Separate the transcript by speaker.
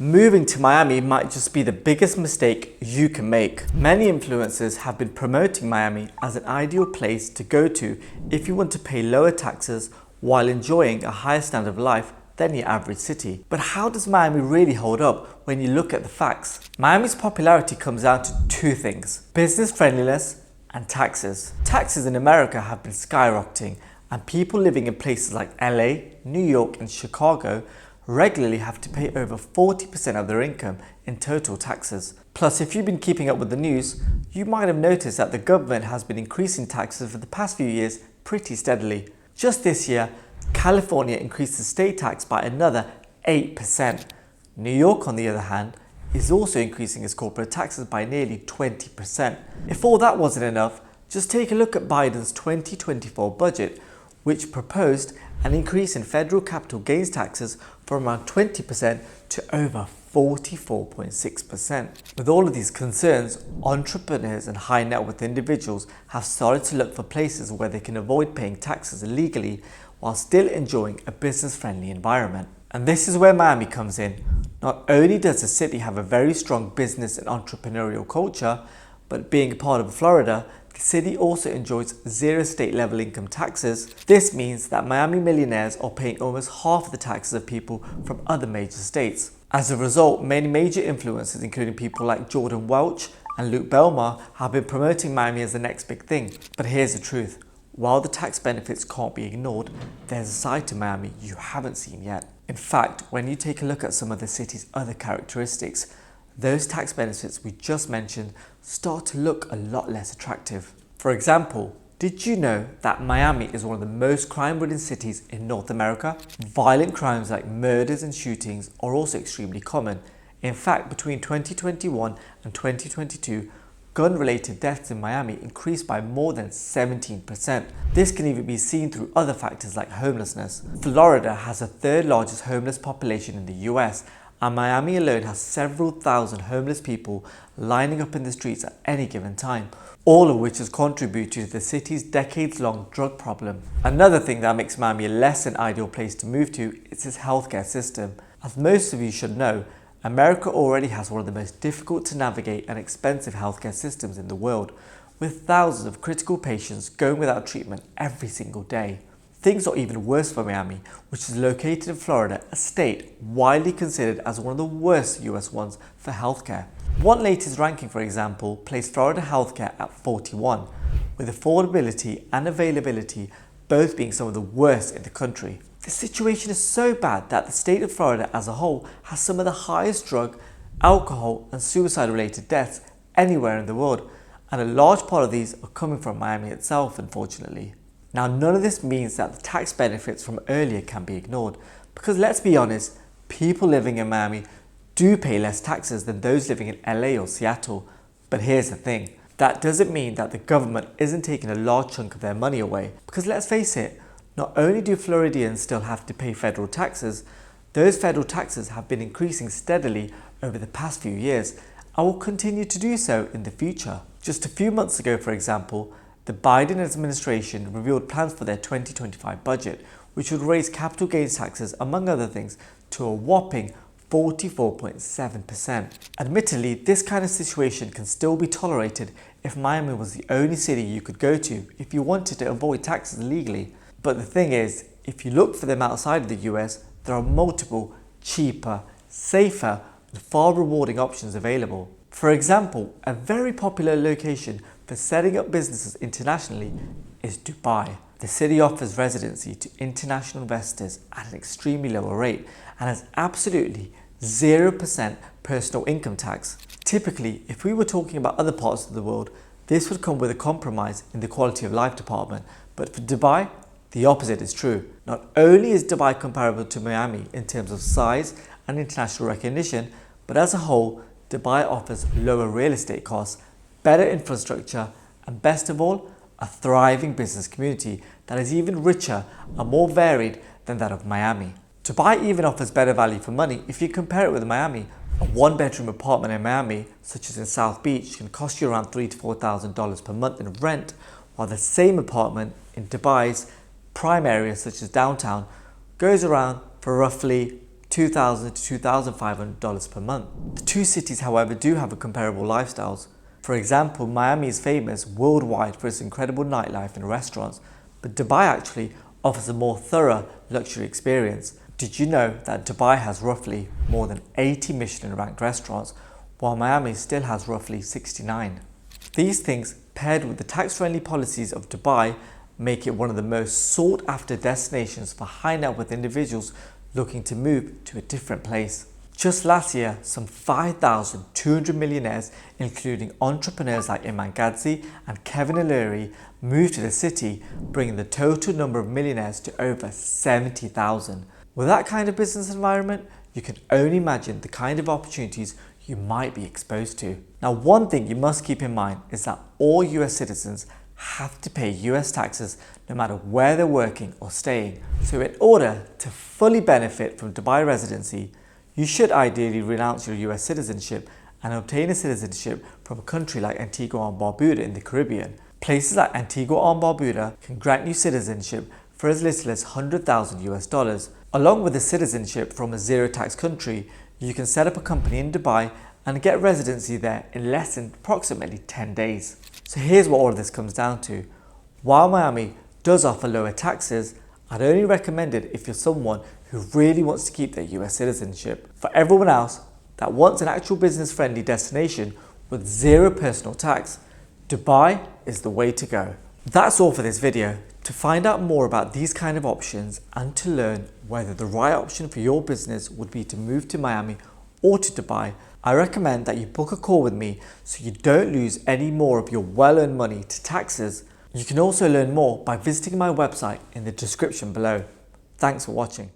Speaker 1: Moving to Miami might just be the biggest mistake you can make. Many influencers have been promoting Miami as an ideal place to go to if you want to pay lower taxes while enjoying a higher standard of life than your average city. But how does Miami really hold up when you look at the facts? Miami's popularity comes down to two things: business friendliness and taxes. Taxes in America have been skyrocketing, and people living in places like LA, New York and Chicago regularly have to pay over 40% of their income in total taxes. Plus, if you've been keeping up with the news, you might have noticed that the government has been increasing taxes for the past few years pretty steadily. Just this year, California increased the state tax by another 8%. New York, on the other hand, is also increasing its corporate taxes by nearly 20%. If all that wasn't enough, just take a look at Biden's 2024 budget, which proposed an increase in federal capital gains taxes from around 20% to over 44.6%. With all of these concerns, entrepreneurs and high net worth individuals have started to look for places where they can avoid paying taxes illegally while still enjoying a business-friendly environment. And this is where Miami comes in. Not only does the city have a very strong business and entrepreneurial culture, but being a part of Florida, the city also enjoys zero state level income taxes. This means that Miami millionaires are paying almost half of the taxes of people from other major states. As a result, many major influencers, including people like Welch and Luke Belmar, have been promoting Miami as the next big thing. But here's the truth: while the tax benefits can't be ignored, there's a side to Miami you haven't seen yet. In fact, when you take a look at some of the city's other characteristics, those tax benefits we just mentioned start to look a lot less attractive. For example, did you know that Miami is one of the most crime-ridden cities in North America? Violent crimes like murders and shootings are also extremely common. In fact, between 2021 and 2022, gun-related deaths in Miami increased by more than 17%. This can even be seen through other factors like homelessness. Florida has the third largest homeless population in the US, and Miami alone has several thousand homeless people lining up in the streets at any given time, all of which has contributed to the city's decades-long drug problem. Another thing that makes Miami a less than ideal place to move to is its healthcare system. As most of you should know, America already has one of the most difficult to navigate and expensive healthcare systems in the world, with thousands of critical patients going without treatment every single day. Things are even worse for Miami, which is located in Florida, a state widely considered as one of the worst US ones for healthcare. One latest ranking, for example, placed Florida healthcare at 41, with affordability and availability both being some of the worst in the country. The situation is so bad that the state of Florida as a whole has some of the highest drug, alcohol and suicide-related deaths anywhere in the world, and a large part of these are coming from Miami itself, unfortunately. Now, none of this means that the tax benefits from earlier can be ignored, because let's be honest, people living in Miami do pay less taxes than those living in LA or Seattle. But here's the thing, that doesn't mean that the government isn't taking a large chunk of their money away, because let's face it, not only do Floridians still have to pay federal taxes, those federal taxes have been increasing steadily over the past few years and will continue to do so in the future. Just a few months ago, for example, the Biden administration revealed plans for their 2025 budget, which would raise capital gains taxes, among other things, to a whopping 44.7%. Admittedly, this kind of situation can still be tolerated if Miami was the only city you could go to if you wanted to avoid taxes legally. But the thing is, if you look for them outside of the US, there are multiple, cheaper, safer, and far rewarding options available. For example, a very popular location for setting up businesses internationally is Dubai. The city offers residency to international investors at an extremely lower rate and has absolutely 0% personal income tax. Typically, if we were talking about other parts of the world, this would come with a compromise in the quality of life department. But for Dubai, the opposite is true. Not only is Dubai comparable to Miami in terms of size and international recognition, but as a whole, Dubai offers lower real estate costs, better infrastructure, and best of all, a thriving business community that is even richer and more varied than that of Miami. Dubai even offers better value for money if you compare it with Miami. A one-bedroom apartment in Miami, such as in South Beach, can cost you around $3,000 to $4,000 per month in rent, while the same apartment in Dubai's prime areas such as downtown goes around for roughly $2,000 to $2,500 per month. The two cities, however, do have comparable lifestyles. For example, Miami is famous worldwide for its incredible nightlife and restaurants, but Dubai actually offers a more thorough luxury experience. Did you know that Dubai has roughly more than 80 Michelin-ranked restaurants, while Miami still has roughly 69? These things, paired with the tax-friendly policies of Dubai, make it one of the most sought-after destinations for high-net-worth individuals looking to move to a different place. Just last year, some 5,200 millionaires, including entrepreneurs like Iman Gadzhi and Kevin O'Leary, moved to the city, bringing the total number of millionaires to over 70,000. With that kind of business environment, you can only imagine the kind of opportunities you might be exposed to. Now, one thing you must keep in mind is that all US citizens have to pay US taxes no matter where they're working or staying. So in order to fully benefit from Dubai residency, you should ideally renounce your US citizenship and obtain a citizenship from a country like Antigua and Barbuda in the Caribbean. Places like Antigua and Barbuda can grant you citizenship for as little as $100,000 US. Along with the citizenship from a zero tax country, you can set up a company in Dubai and get residency there in less than approximately 10 days. So here's what all of this comes down to. While Miami does offer lower taxes, I'd only recommend it if you're someone who really wants to keep their US citizenship. For everyone else that wants an actual business-friendly destination with zero personal tax, Dubai is the way to go. That's all for this video. To find out more about these kind of options and to learn whether the right option for your business would be to move to Miami or to Dubai, I recommend that you book a call with me so you don't lose any more of your well-earned money to taxes. You can also learn more by visiting my website in the description below. Thanks for watching.